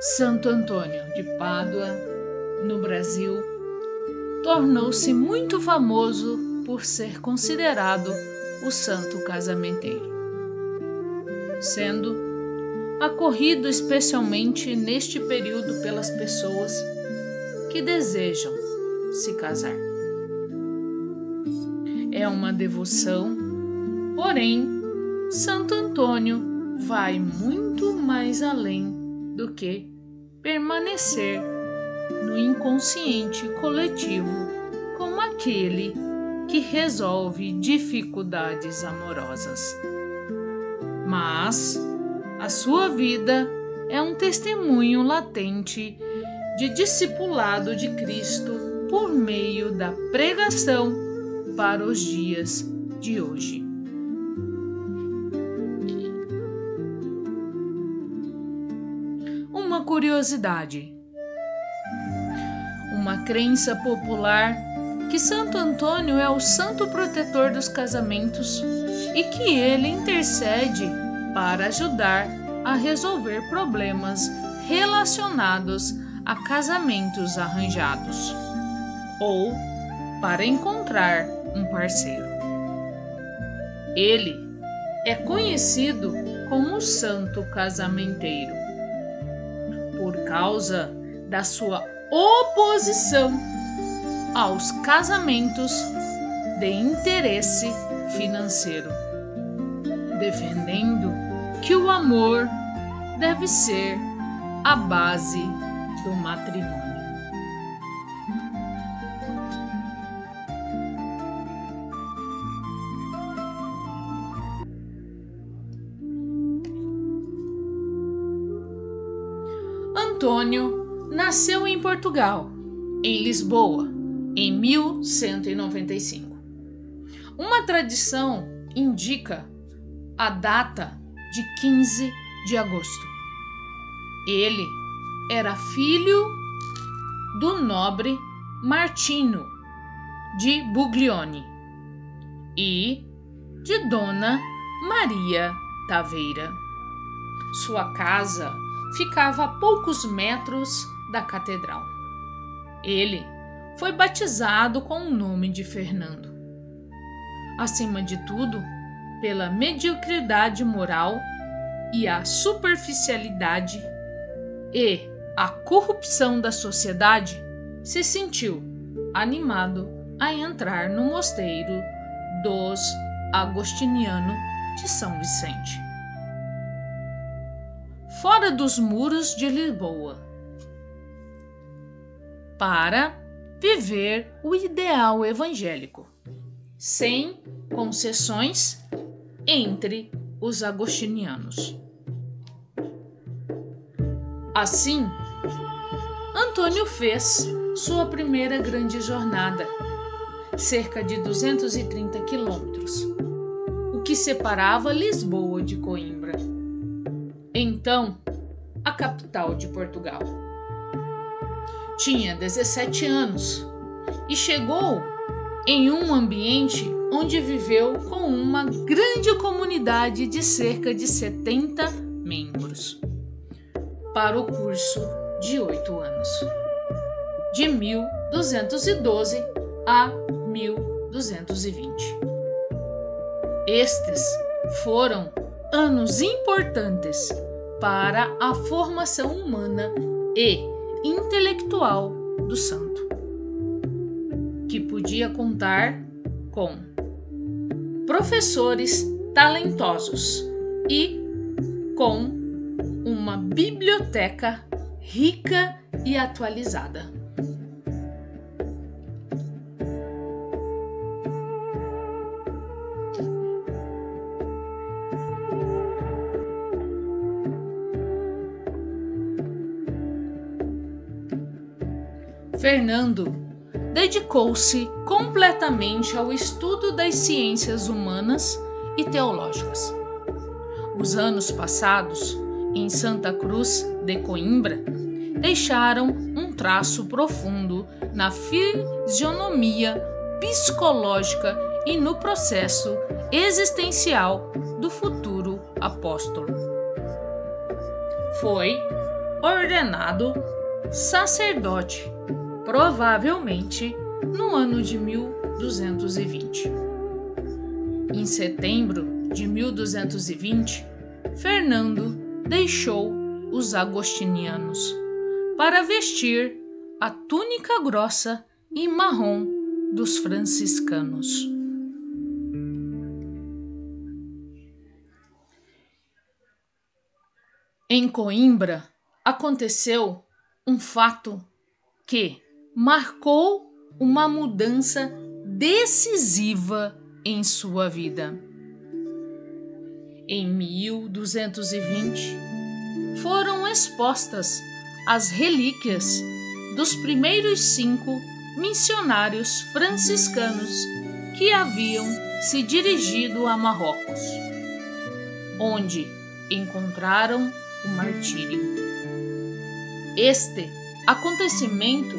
Santo Antônio de Pádua, no Brasil, tornou-se muito famoso por ser considerado o santo casamenteiro, sendo acorrido especialmente neste período pelas pessoas que desejam se casar. É uma devoção, porém, Santo Antônio vai muito mais além do que permanecer no inconsciente coletivo como aquele que resolve dificuldades amorosas. Mas a sua vida é um testemunho latente de discipulado de Cristo por meio da pregação para os dias de hoje. Uma curiosidade: uma crença popular que Santo Antônio é o santo protetor dos casamentos e que ele intercede para ajudar a resolver problemas relacionados a casamentos arranjados ou para encontrar um parceiro. Ele é conhecido como o santo casamenteiro por causa da sua oposição aos casamentos de interesse financeiro, defendendo que o amor deve ser a base do matrimônio. Antônio nasceu em Portugal, em Lisboa, em 1195. Uma tradição indica a data de 15 de agosto. Ele era filho do nobre Martino de Buglione e de Dona Maria Taveira. Sua casa ficava a poucos metros da catedral. Ele foi batizado com o nome de Fernando. Acima de tudo, pela mediocridade moral e a superficialidade e a corrupção da sociedade, se sentiu animado a entrar no mosteiro dos Agostinianos de São Vicente, fora dos muros de Lisboa, para viver o ideal evangélico, sem concessões entre os agostinianos. Assim, Antônio fez sua primeira grande jornada, cerca de 230 quilômetros, o que separava Lisboa de Coimbra, então a capital de Portugal. Tinha 17 anos e chegou em um ambiente onde viveu com uma grande comunidade de cerca de 70 membros, para o curso de 8 anos, de 1212 a 1220. Estes foram anos importantes para a formação humana e intelectual do santo, que podia contar com professores talentosos e com uma biblioteca rica e atualizada. Fernando dedicou-se completamente ao estudo das ciências humanas e teológicas. Os anos passados em Santa Cruz de Coimbra deixaram um traço profundo na fisionomia psicológica e no processo existencial do futuro apóstolo. Foi ordenado sacerdote, provavelmente no ano de 1220. Em setembro de 1220, Fernando deixou os agostinianos para vestir a túnica grossa e marrom dos franciscanos. Em Coimbra, aconteceu um fato que marcou uma mudança decisiva em sua vida. Em 1220, foram expostas as relíquias dos primeiros 5 missionários franciscanos que haviam se dirigido a Marrocos, onde encontraram o martírio. Este acontecimento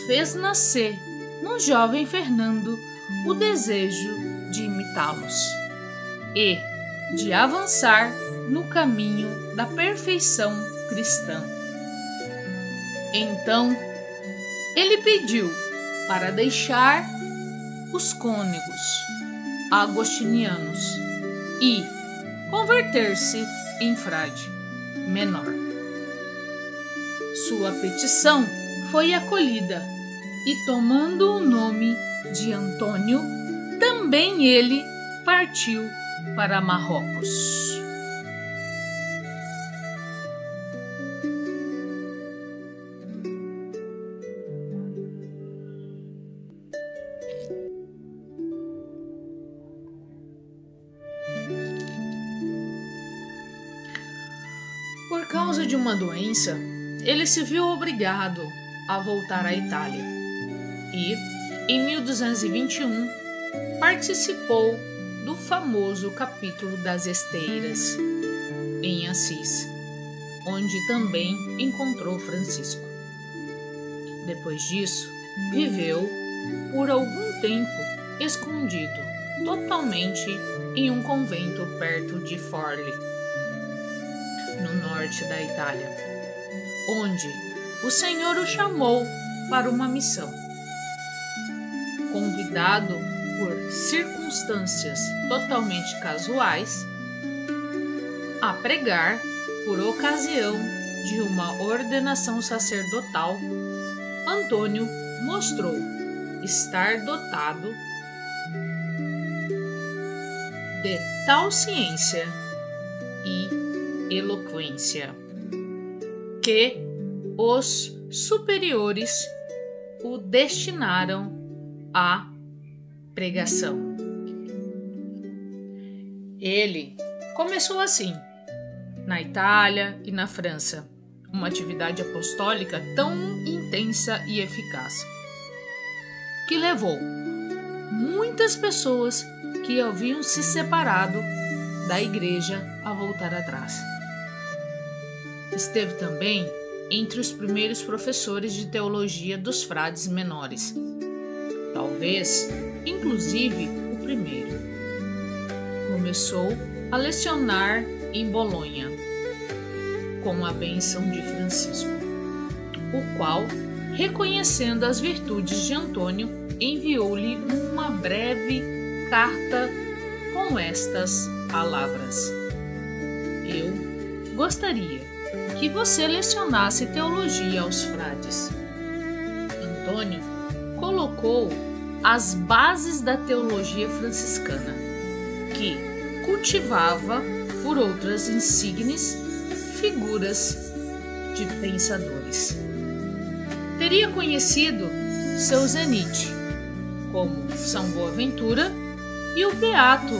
fez nascer no jovem Fernando o desejo de imitá-los e de avançar no caminho da perfeição cristã. Então, ele pediu para deixar os cônegos agostinianos e converter-se em frade menor. Sua petição foi acolhida e, tomando o nome de Antônio, também ele partiu para Marrocos. Por causa de uma doença, ele se viu obrigado a voltar à Itália e, em 1221, participou do famoso capítulo das Esteiras, em Assis, onde também encontrou Francisco. Depois disso, viveu por algum tempo escondido totalmente em um convento perto de Forli, no norte da Itália, onde o Senhor o chamou para uma missão. Convidado por circunstâncias totalmente casuais a pregar por ocasião de uma ordenação sacerdotal, Antônio mostrou estar dotado de tal ciência e eloquência que os superiores o destinaram à pregação. Ele começou assim, na Itália e na França, uma atividade apostólica tão intensa e eficaz, que levou muitas pessoas que haviam se separado da igreja a voltar atrás. Esteve também entre os primeiros professores de teologia dos frades menores, talvez, inclusive, o primeiro. Começou a lecionar em Bolonha, com a bênção de Francisco, o qual, reconhecendo as virtudes de Antônio, enviou-lhe uma breve carta com estas palavras: Eu gostaria que você lecionasse teologia aos frades. Antônio colocou as bases da teologia franciscana, que cultivava por outras insígnes figuras de pensadores. Teria conhecido seu zenite, como São Boaventura e o beato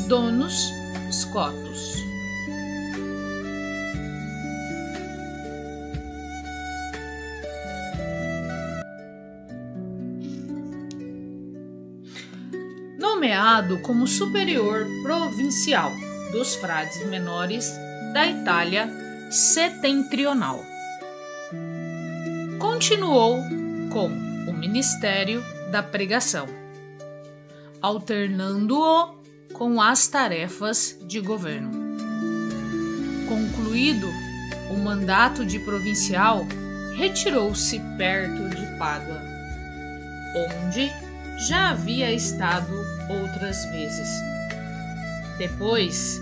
Donus Scotus. Nomeado como superior provincial dos frades menores da Itália setentrional, continuou com o ministério da pregação, alternando-o com as tarefas de governo. Concluído o mandato de provincial, retirou-se perto de Pádua, onde já havia estado outras vezes. Depois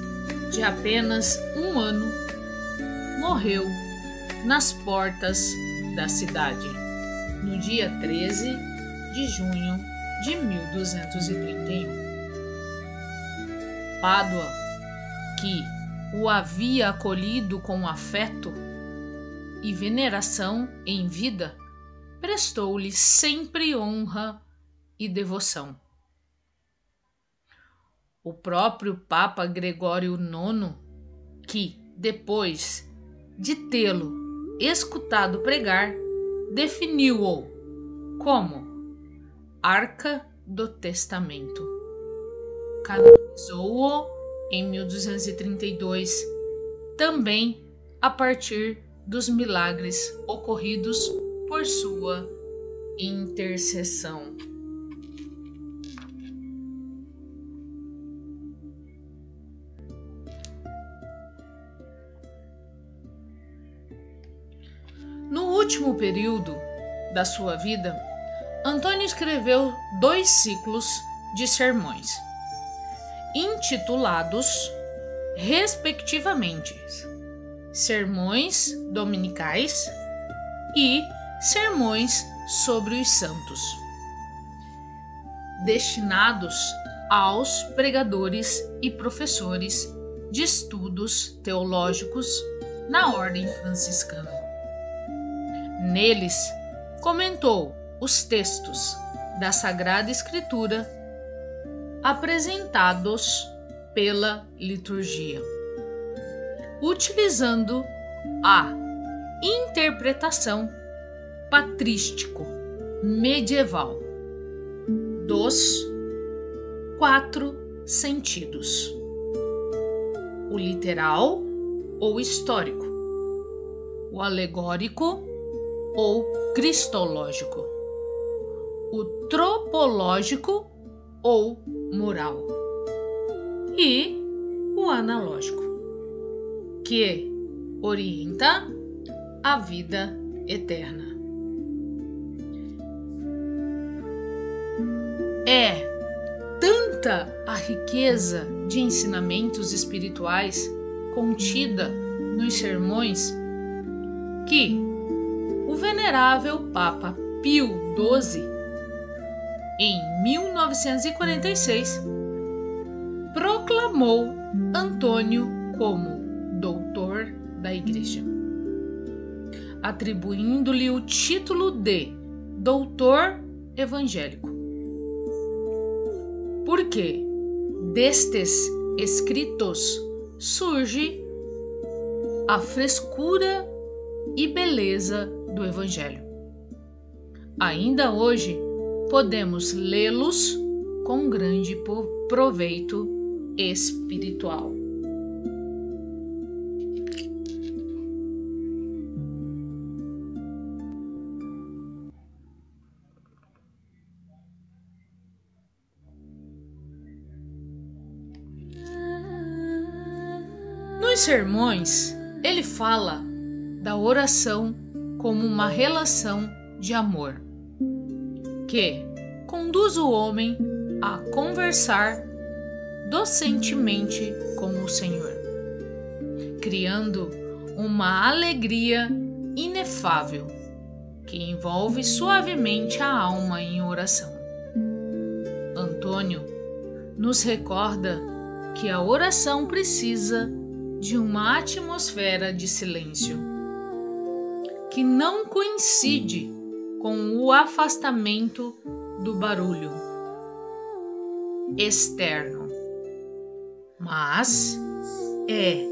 de apenas um ano, morreu nas portas da cidade, no dia 13 de junho de 1231. Pádua, que o havia acolhido com afeto e veneração em vida, prestou-lhe sempre honra e devoção. O próprio Papa Gregório IX, que, depois de tê-lo escutado pregar, definiu-o como Arca do Testamento. Canonizou-o em 1232, também a partir dos milagres ocorridos por sua intercessão. No último período da sua vida, Antônio escreveu 2 ciclos de sermões, intitulados, respectivamente, Sermões Dominicais e Sermões sobre os Santos, destinados aos pregadores e professores de estudos teológicos na ordem franciscana. Neles, comentou os textos da Sagrada Escritura apresentados pela liturgia, utilizando a interpretação patrístico-medieval dos 4 sentidos: o literal ou histórico, o alegórico ou cristológico, o tropológico ou moral e o analógico, que orienta a vida eterna. É tanta a riqueza de ensinamentos espirituais contida nos sermões que o venerável Papa Pio XII, em 1946, proclamou Antônio como doutor da Igreja, atribuindo-lhe o título de doutor evangélico, porque destes escritos surge a frescura e beleza do Evangelho. Ainda hoje podemos lê-los com grande proveito espiritual. Nos sermões, ele fala da oração como uma relação de amor que conduz o homem a conversar docentemente com o Senhor, criando uma alegria inefável que envolve suavemente a alma em oração. Antônio nos recorda que a oração precisa de uma atmosfera de silêncio, que não coincide com o afastamento do barulho externo, mas é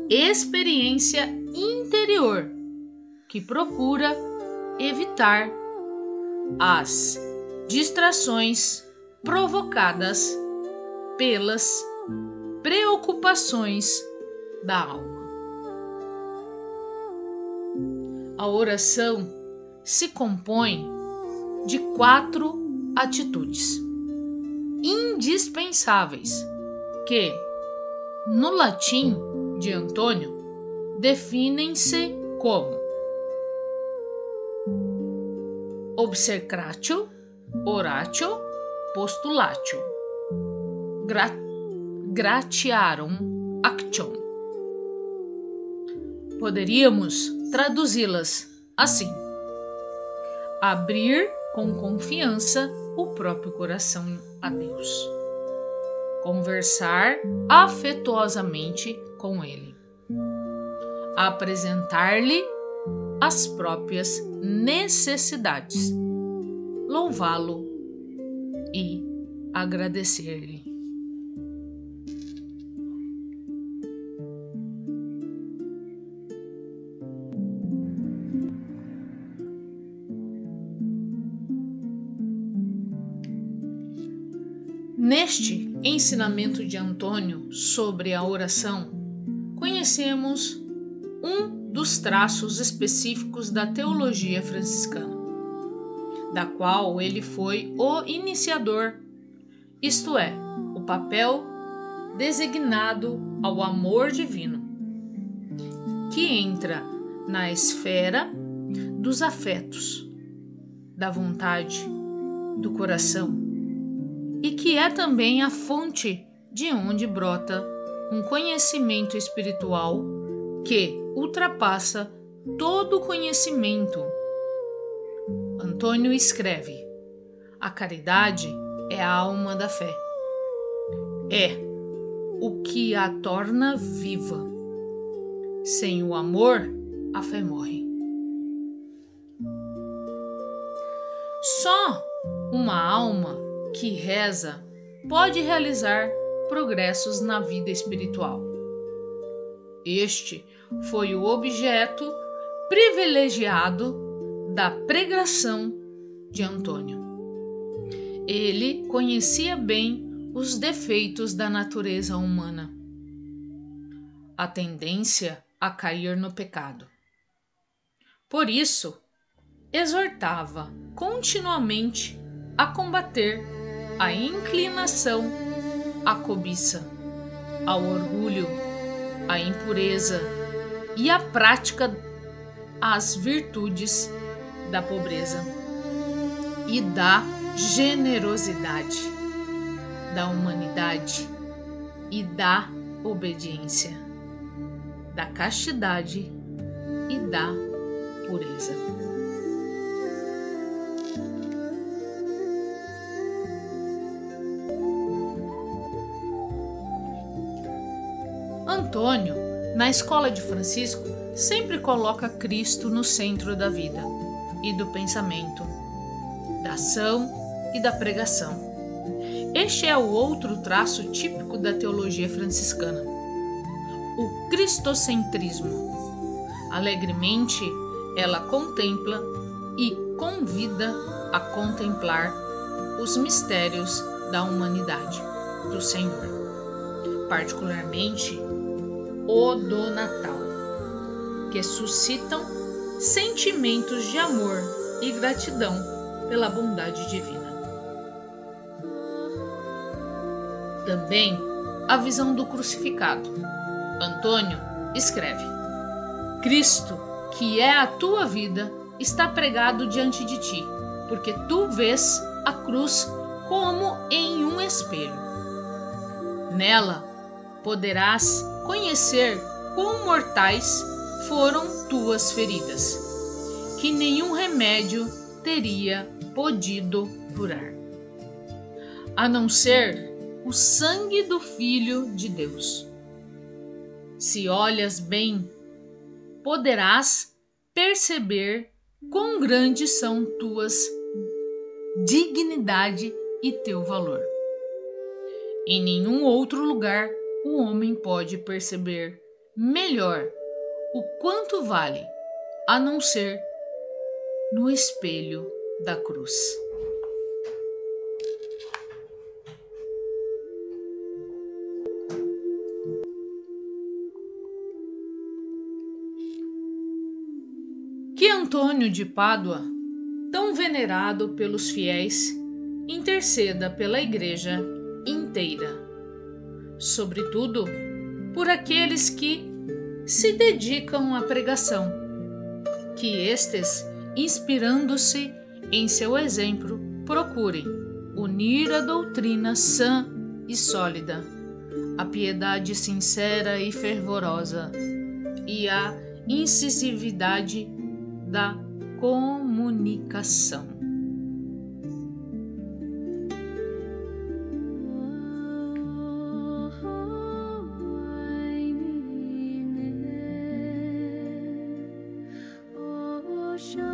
experiência interior que procura evitar as distrações provocadas pelas preocupações da alma. A oração se compõe de 4 atitudes indispensáveis que, no latim de Antônio, definem-se como obsecratio, oratio, postulatio, gratiarum actium. Poderíamos traduzi-las assim: abrir com confiança o próprio coração a Deus, conversar afetuosamente com Ele, apresentar-lhe as próprias necessidades, louvá-lo e agradecer-lhe. Neste ensinamento de Antônio sobre a oração, conhecemos um dos traços específicos da teologia franciscana, da qual ele foi o iniciador, isto é, o papel designado ao amor divino, que entra na esfera dos afetos, da vontade, do coração, e que é também a fonte de onde brota um conhecimento espiritual que ultrapassa todo o conhecimento. Antônio escreve: a caridade é a alma da fé. É o que a torna viva. Sem o amor, a fé morre. Só uma alma que reza pode realizar progressos na vida espiritual. Este foi o objeto privilegiado da pregação de Antônio. Ele conhecia bem os defeitos da natureza humana, a tendência a cair no pecado. Por isso, exortava continuamente a combater a inclinação à cobiça, ao orgulho, à impureza e à prática às virtudes da pobreza e da generosidade, da humanidade e da obediência, da castidade e da pureza. Antônio, na escola de Francisco, sempre coloca Cristo no centro da vida e do pensamento, da ação e da pregação. Este é o outro traço típico da teologia franciscana, o cristocentrismo. Alegremente, ela contempla e convida a contemplar os mistérios da humanidade do Senhor, particularmente o do Natal, que suscitam sentimentos de amor e gratidão pela bondade divina. Também a visão do crucificado. Antônio escreve: Cristo, que é a tua vida, está pregado diante de ti, porque tu vês a cruz como em um espelho. Nela poderás conhecer quão mortais foram tuas feridas, que nenhum remédio teria podido curar, a não ser o sangue do Filho de Deus. Se olhas bem, poderás perceber quão grandes são tuas dignidade e teu valor. Em nenhum outro lugar o homem pode perceber melhor o quanto vale, a não ser no espelho da cruz. Que Antônio de Pádua, tão venerado pelos fiéis, interceda pela Igreja inteira, sobretudo por aqueles que se dedicam à pregação, que estes, inspirando-se em seu exemplo, procurem unir a doutrina sã e sólida, a piedade sincera e fervorosa e a incisividade da comunicação. Show.